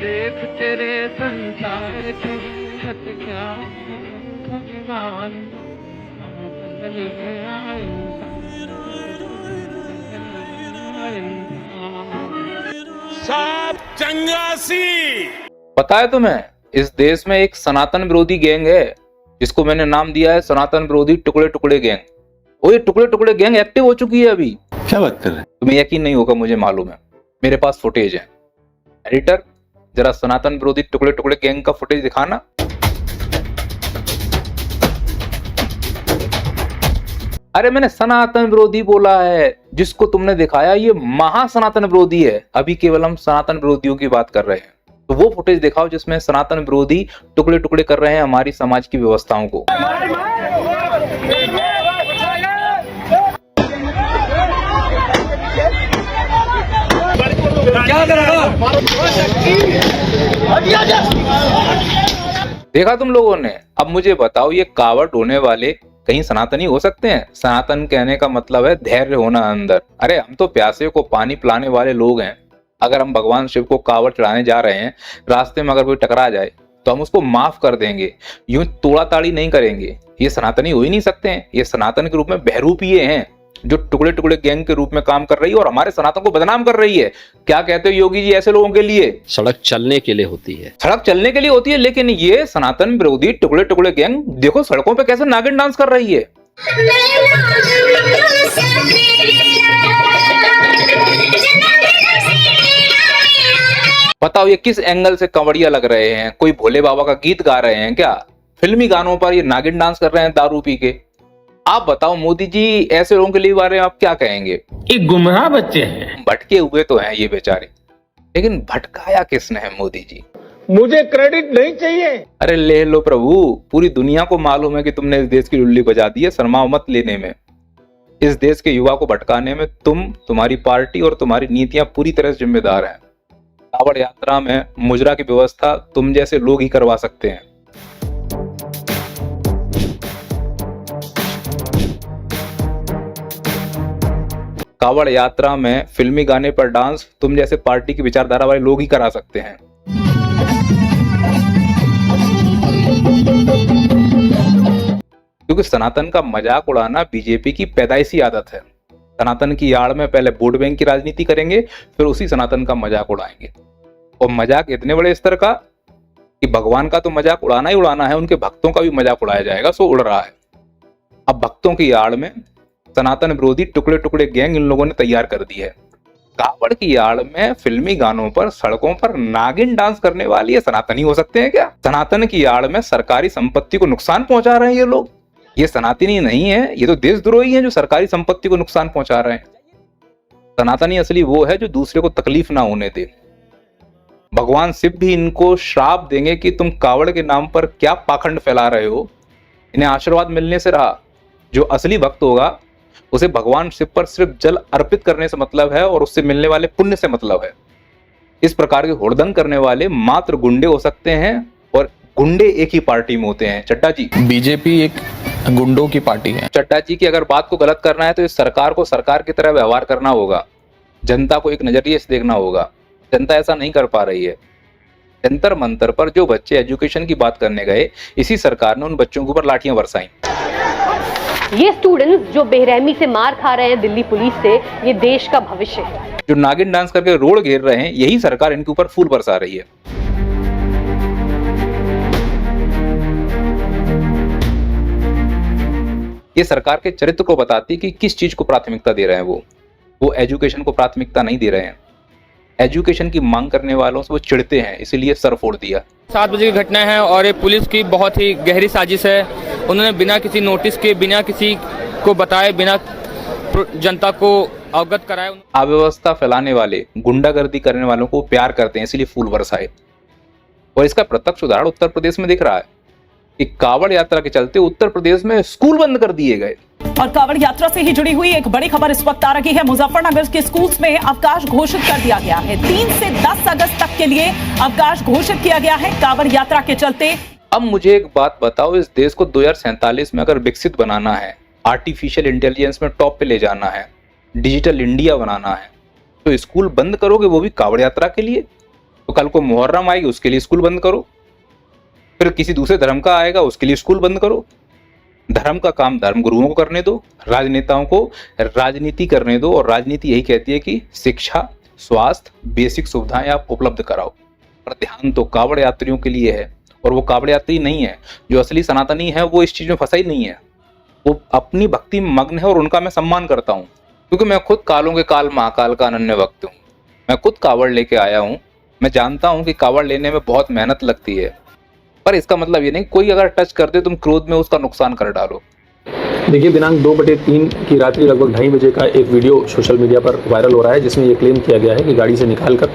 देख तेरे संसार की छत क्या भगवान साहब चंगासी। पता है तुम्हें, इस देश में एक सनातन विरोधी गैंग है जिसको मैंने नाम दिया है सनातन विरोधी टुकड़े टुकड़े गैंग। वो ये टुकड़े टुकड़े गैंग एक्टिव हो चुकी है अभी। क्या बात कर रहे हैं? तुम्हें यकीन नहीं होगा, मुझे मालूम है, मेरे पास फुटेज है। एडिटर, जरा सनातन विरोधी टुकड़े टुकड़े गैंग का फुटेज दिखाना। अरे मैंने सनातन विरोधी बोला है, जिसको तुमने दिखाया ये महासनातन विरोधी है। अभी केवल हम सनातन विरोधियों की बात कर रहे हैं, तो वो फुटेज दिखाओ जिसमें सनातन विरोधी टुकड़े टुकड़े कर रहे हैं हमारी समाज की व्यवस्थाओं को। देखा तुम लोगों ने? अब मुझे बताओ, ये कावड़ होने वाले कहीं सनातनी हो सकते हैं? सनातन कहने का मतलब है धैर्य होना अंदर। अरे हम तो प्यासे को पानी पिलाने वाले लोग हैं। अगर हम भगवान शिव को कावड़ चढ़ाने जा रहे हैं, रास्ते में अगर कोई टकरा जाए तो हम उसको माफ कर देंगे, यूं तोड़ा ताड़ी नहीं करेंगे। ये सनातनी हो ही नहीं सकते हैं। ये सनातन के रूप में बहरूपीय हैं जो टुकड़े टुकड़े गैंग के रूप में काम कर रही है और हमारे सनातन को बदनाम कर रही है। क्या कहते हो योगी जी ऐसे लोगों के लिए? सड़क चलने के लिए होती है। सड़क चलने के लिए होती है, लेकिन ये सनातन विरोधी टुकड़े टुकड़े गैंग देखो सड़कों पे कैसे नागिन डांस कर रही है। बताओ ये किस एंगल से कंवड़िया लग रहे हैं? कोई भोले बाबा का गीत गा रहे हैं क्या? फिल्मी गानों पर ये नागिन डांस कर रहे हैं दारू पी के। आप बताओ मोदी जी, ऐसे लोगों के लिए बारे में आप क्या कहेंगे? ये गुमराह बच्चे हैं। भटके हुए तो हैं ये बेचारे, लेकिन भटकाया किसने है मोदी जी? मुझे क्रेडिट नहीं चाहिए। अरे ले लो प्रभु, पूरी दुनिया को मालूम है कि तुमने इस देश की लुल्ली बजा दी है। शर्माओ मत लेने में। इस देश के युवा को भटकाने में तुम, तुम्हारी पार्टी और तुम्हारी नीतियां पूरी तरह से जिम्मेदार हैं। कावड़ यात्रा में मुजरा की व्यवस्था तुम जैसे लोग ही करवा सकते हैं। कावड़ यात्रा में फिल्मी गाने पर डांस तुम जैसे पार्टी की विचारधारा वाले लोग ही करा सकते हैं। क्योंकि सनातन का मजाक उड़ाना बीजेपी की पैदाइशी आदत है। सनातन की आड़ में पहले वोट बैंक की राजनीति करेंगे, फिर उसी सनातन का मजाक उड़ाएंगे। और मजाक इतने बड़े स्तर का कि भगवान का तो मजाक उड़ाना ही उड़ाना है, उनके भक्तों का भी मजाक उड़ाया जाएगा। सो उड़ रहा है। अब भक्तों की आड़ में सनातन विरोधी टुकड़े टुकड़े गैंग इन लोगों ने तैयार कर दी है। कावड़ की आड़ में फिल्मी गानों पर सड़कों पर नागिन डांस करने वाली ये सनातनी हो सकते हैं क्या? सनातन की आड़ में सरकारी संपत्ति को नुकसान पहुंचा रहे हैं ये लोग। ये सनातनी नहीं है, ये तो देशद्रोही हैं जो सरकारी संपत्ति को नुकसान पहुंचा रहे हैं। सनातनी असली वो है जो दूसरे को तकलीफ ना होने दे। भगवान शिव भी इनको श्राप देंगे कि तुम कावड़ के नाम पर क्या पाखंड फैला रहे हो। इन्हें आशीर्वाद मिलने से रहा। जो असली भक्त होगा उसे भगवान शिव पर सिर्फ जल अर्पित करने से मतलब है और उससे मिलने वाले पुण्य से मतलब है। इस प्रकार के हुड़दंग करने वाले मात्र गुंडे हो सकते हैं, और गुंडे एक ही पार्टी में होते हैं। चड्डा जी, बीजेपी एक गुंडों की पार्टी है। चड्डा जी की अगर बात को गलत करना है तो इस सरकार को सरकार की तरह व्यवहार करना होगा। जनता को एक नजरिए से देखना होगा। जनता ऐसा नहीं कर पा रही है। जंतर मंतर पर जो बच्चे एजुकेशन की बात करने गए, इसी सरकार ने उन बच्चों के ऊपर लाठियां बरसाई। ये स्टूडेंट्स जो बेरहमी से मार खा रहे हैं दिल्ली पुलिस से, ये देश का भविष्य है। जो नागिन डांस करके रोड घेर रहे हैं, यही सरकार इनके ऊपर फूल बरसा रही है। ये सरकार के चरित्र को बताती कि किस चीज को प्राथमिकता दे रहे हैं। वो एजुकेशन को प्राथमिकता नहीं दे रहे हैं। एजुकेशन की मांग करने वालों से वो चिढ़ते हैं, इसीलिए सर फोड़ दिया। 7 बजे की घटना है और ये पुलिस की बहुत ही गहरी साजिश है। उन्होंने बिना किसी नोटिस के, बिना किसी को बताए, बिना जनता को अवगत कराए अव्यवस्था फैलाने वाले, गुंडागर्दी करने वालों को प्यार करते हैं, इसलिए फूल बरसाए। और इसका प्रत्यक्ष उदाहरण उत्तर प्रदेश में दिख रहा है कि कावड़ यात्रा के चलते उत्तर प्रदेश में स्कूल बंद कर दिए गए। और कावड़ यात्रा से ही जुड़ी हुई एक बड़ी खबर इस वक्त आ रही है। मुजफ्फरनगर के स्कूल्स में अवकाश घोषित कर दिया गया है। 3 से 10 अगस्त तक के लिए अवकाश घोषित किया गया है कावड़ यात्रा के चलते। अब मुझे एक बात बताओ, इस देश को 2047 में अगर विकसित बनाना है, आर्टिफिशियल इंटेलिजेंस में टॉप पे ले जाना है, डिजिटल इंडिया बनाना है, तो स्कूल बंद करोगे, वो भी कावड़ यात्रा के लिए? तो कल को मुहर्रम आएगी, उसके लिए स्कूल बंद करो। फिर किसी दूसरे धर्म का आएगा, उसके लिए स्कूल बंद करो। धर्म का काम धर्म गुरुओं को करने दो, राजनेताओं को राजनीति करने दो। और राजनीति यही कहती है कि शिक्षा, स्वास्थ्य, बेसिक सुविधाएं आप उपलब्ध कराओ। पर ध्यान तो कावड़ यात्रियों के लिए है, और वो कावड़ यात्री नहीं है। जो असली सनातनी है वो इस चीज में फंसा ही नहीं है, वो अपनी भक्ति में मग्न है, और उनका मैं सम्मान करता हूँ। क्योंकि मैं खुद कालों के काल महाकाल का अनन्य भक्त हूँ। मैं खुद कावड़ लेके आया हूँ। मैं जानता हूँ कि कावड़ लेने में बहुत मेहनत लगती है, पर इसका मतलब ये नहीं कोई अगर टच कर दे तुम क्रोध में उसका नुकसान कर डालो। देखिए, दिनांक 2/3 की रात्रि लगभग 2:30 बजे का एक वीडियो सोशल मीडिया पर वायरल हो रहा है, जिसमें ये क्लेम किया गया है कि गाड़ी से निकालकर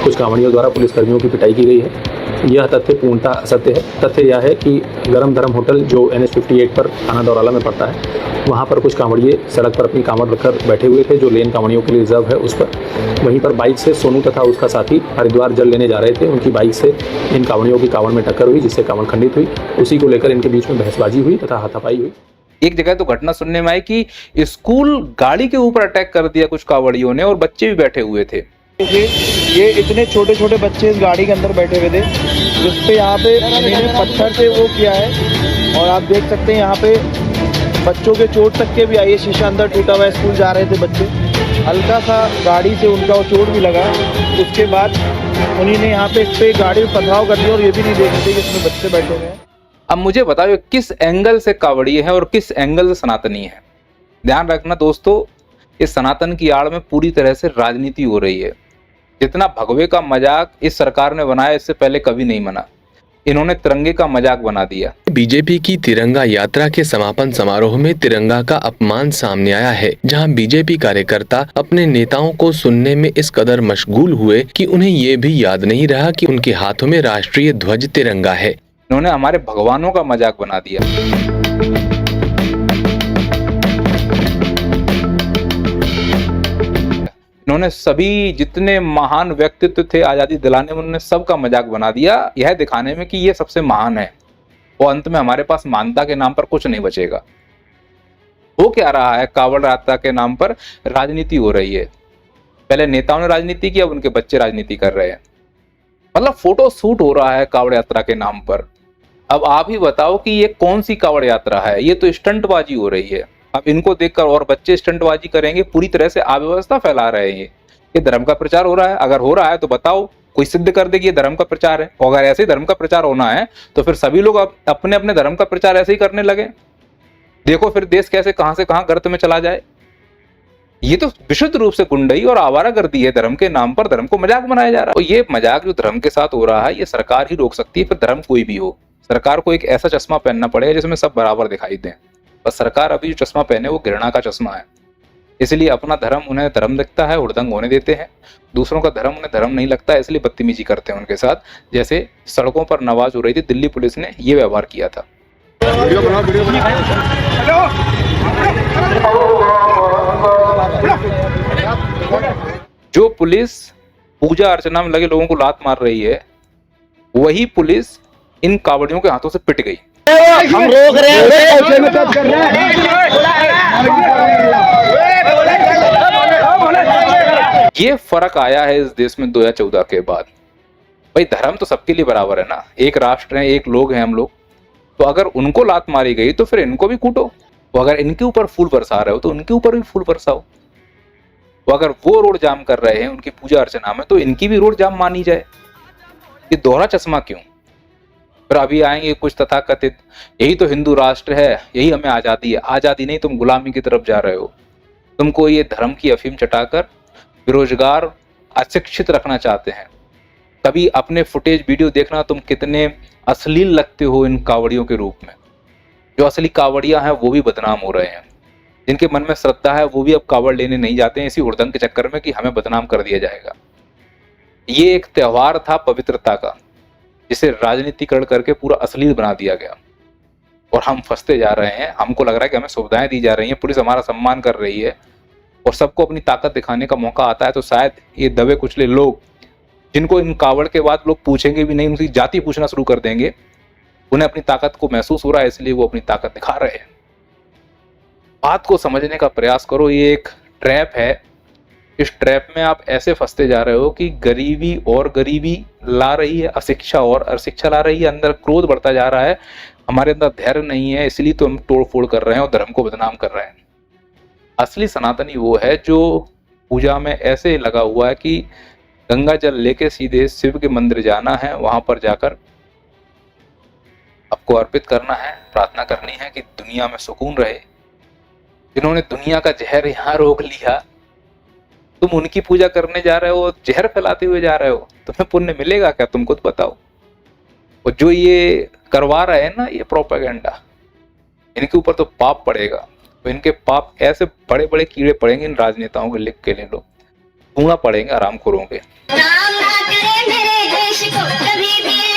कुछ कांवड़ियों द्वारा पुलिसकर्मियों की पिटाई की गई है। यह तथ्य पूर्णतः असत्य है। तथ्य यह है कि गरम धर्म होटल जो NH 58 पर थाना दौराला में पड़ता है, वहाँ पर कुछ कांवड़िए सड़क पर अपनी कांवड़ रखकर बैठे हुए थे, जो लेन कांवड़ियों के लिए रिजर्व है उस पर। वहीं पर बाइक से सोनू तथा उसका साथी हरिद्वार जल लेने जा रहे थे। उनकी बाइक से इन कांवड़ियों की कांवड़ में टक्कर हुई, जिससे कांवड़ खंडित हुई। उसी को लेकर इनके बीच में बहसबाजी हुई तथा हाथापाई हुई। एक जगह तो घटना सुनने में आई कि स्कूल गाड़ी के ऊपर अटैक कर दिया कुछ कावड़ियों ने, और बच्चे भी बैठे हुए थे। ये इतने छोटे छोटे बच्चे इस गाड़ी के अंदर बैठे हुए थे, जिसपे यहाँ पे इन्होंने पत्थर से वो किया है। और आप देख सकते हैं यहाँ पे बच्चों के चोट तक के भी आई है, शीशा अंदर टूटा हुआ है। स्कूल जा रहे थे बच्चे, हल्का सा गाड़ी से उनका वो चोट भी लगा। उसके बाद उन्होंने यहाँ पे इस पे गाड़ी में पथराव कर दिया, और ये भी नहीं देख रहे कि इसमें बच्चे बैठे हुए हैं। अब मुझे बताओ किस एंगल से कावड़िए हैं और किस एंगल से सनातनी है। ध्यान रखना दोस्तों, इस सनातन की आड़ में पूरी तरह से राजनीति हो रही है। जितना भगवे का मजाक इस सरकार ने बनाया, इससे पहले कभी नहीं बना। इन्होंने तिरंगे का मजाक बना दिया। बीजेपी की तिरंगा यात्रा के समापन समारोह में तिरंगा का अपमान सामने आया है, जहां बीजेपी कार्यकर्ता अपने नेताओं को सुनने में इस कदर मशगूल हुए कि उन्हें ये भी याद नहीं रहा कि उनके हाथों में राष्ट्रीय ध्वज तिरंगा है। इन्होंने हमारे भगवानों का मजाक बना दिया। इन्होंने सभी जितने महान व्यक्तित्व थे आजादी दिलाने में, उन्होंने सबका मजाक बना दिया, यह दिखाने में कि ये सबसे महान है। और अंत में हमारे पास मानवता के नाम पर कुछ नहीं बचेगा। हो क्या रहा है, कावड़ यात्रा के नाम पर राजनीति हो रही है। पहले नेताओं ने राजनीति की, अब उनके बच्चे राजनीति कर रहे हैं। मतलब फोटो शूट हो रहा है कावड़ यात्रा के नाम पर। अब आप ही बताओ कि ये कौन सी कावड़ यात्रा है। ये तो स्टंटबाजी हो रही है। अब इनको देखकर और बच्चे स्टंटबाजी करेंगे, पूरी तरह से अव्यवस्था फैला रहे हैं। ये धर्म का प्रचार हो रहा है। अगर हो रहा है तो बताओ, कोई सिद्ध कर दे कि ये धर्म का प्रचार है। और अगर ऐसे धर्म का प्रचार होना है तो फिर सभी लोग अपने अपने धर्म का प्रचार ऐसे ही करने लगे। देखो फिर देश कैसे कहां से कहां गर्त में चला जाए। ये तो विशुद्ध रूप से गुंडई और आवारागर्दी है। धर्म के नाम पर धर्म को मजाक बनाया जा रहा है। और ये मजाक जो धर्म के साथ हो रहा है, ये सरकार ही रोक सकती है। फिर धर्म कोई भी हो, सरकार को एक ऐसा चश्मा पहनना पड़ेगा जिसमें सब बराबर दिखाई दें। बस सरकार अभी जो चश्मा पहने वो घृणा का चश्मा है। इसलिए अपना धर्म उन्हें धर्म लगता है, हुड़दंग होने देते हैं। दूसरों का धर्म उन्हें धर्म नहीं लगता है, इसलिए बदतमीजी करते हैं उनके साथ। जैसे सड़कों पर नमाज हो रही थी, दिल्ली पुलिस ने ये व्यवहार किया था। जो पुलिस पूजा अर्चना में लगे लोगों को लात मार रही है, वही पुलिस इन कावड़ियों के हाथों से पिट गई। हम रोक रहे हैं। ये फर्क आया है इस देश में 2014 के बाद। भाई धर्म तो सबके लिए बराबर है ना, एक राष्ट्र है, एक लोग हैं हम लोग। तो अगर उनको लात मारी गई तो फिर इनको भी कूटो। तो अगर इनके ऊपर फूल बरसा रहे हो तो उनके ऊपर भी फूल बरसाओ। तो अगर वो रोड जाम कर रहे हैं उनकी पूजा अर्चना में, तो इनकी भी रोड जाम मानी जाए। ये दोहरा चश्मा क्यों? फिर अभी आएंगे कुछ तथाकथित, यही तो हिंदू राष्ट्र है, यही हमें आजादी है। आजादी नहीं, तुम गुलामी की तरफ जा रहे हो। तुमको ये धर्म की अफीम चटाकर बेरोजगार, अशिक्षित रखना चाहते हैं। कभी अपने फुटेज वीडियो देखना, तुम कितने अश्लील लगते हो इन कावड़ियों के रूप में। जो असली कावड़िया हैं वो भी बदनाम हो रहे हैं। जिनके मन में श्रद्धा है वो भी अब कावड़ लेने नहीं जाते हैं, इसी हुड़दंग के चक्कर में कि हमें बदनाम कर दिया जाएगा। ये एक त्योहार था पवित्रता का, जिसे राजनीतिकरण करके पूरा अश्लील बना दिया गया। और हम फंसते जा रहे हैं। हमको लग रहा है कि हमें सुविधाएं दी जा रही हैं, पुलिस हमारा सम्मान कर रही है और सबको अपनी ताकत दिखाने का मौका आता है। तो शायद ये दबे कुचले लोग, जिनको इन कावड़ के बाद लोग पूछेंगे भी नहीं, उनकी जाति पूछना शुरू कर देंगे, उन्हें अपनी ताकत को महसूस हो रहा है, इसलिए वो अपनी ताकत दिखा रहे हैं। बात को समझने का प्रयास करो। ये एक ट्रैप है, इस ट्रैप में आप ऐसे फंसते जा रहे हो कि गरीबी और गरीबी ला रही है, अशिक्षा और अशिक्षा ला रही है, अंदर क्रोध बढ़ता जा रहा है, हमारे अंदर धैर्य नहीं है, इसलिए तो हम तोड़ फोड़ कर रहे हैं और धर्म को बदनाम कर रहे हैं। असली सनातनी वो है जो पूजा में ऐसे लगा हुआ है कि गंगा जल लेके सीधे शिव के मंदिर जाना है, वहां पर जाकर आपको अर्पित करना है, प्रार्थना करनी है कि दुनिया में सुकून रहे। जिन्होंने दुनिया का जहर यहाँ रोक लिया, तुम उनकी पूजा करने जा रहे हो, जहर फैलाते हुए जा रहे हो, तुम्हें पुण्य मिलेगा क्या? तुम खुद बताओ। और जो ये करवा रहे हैं ना, ये प्रोपेगेंडा, इनके ऊपर तो पाप पड़ेगा। तो इनके पाप ऐसे बड़े बड़े कीड़े पड़ेंगे इन राजनेताओं के, लिख के ले लो, पूना पड़ेंगे आराम खोरोगे। नाम ना करे मेरे देश को कभी भी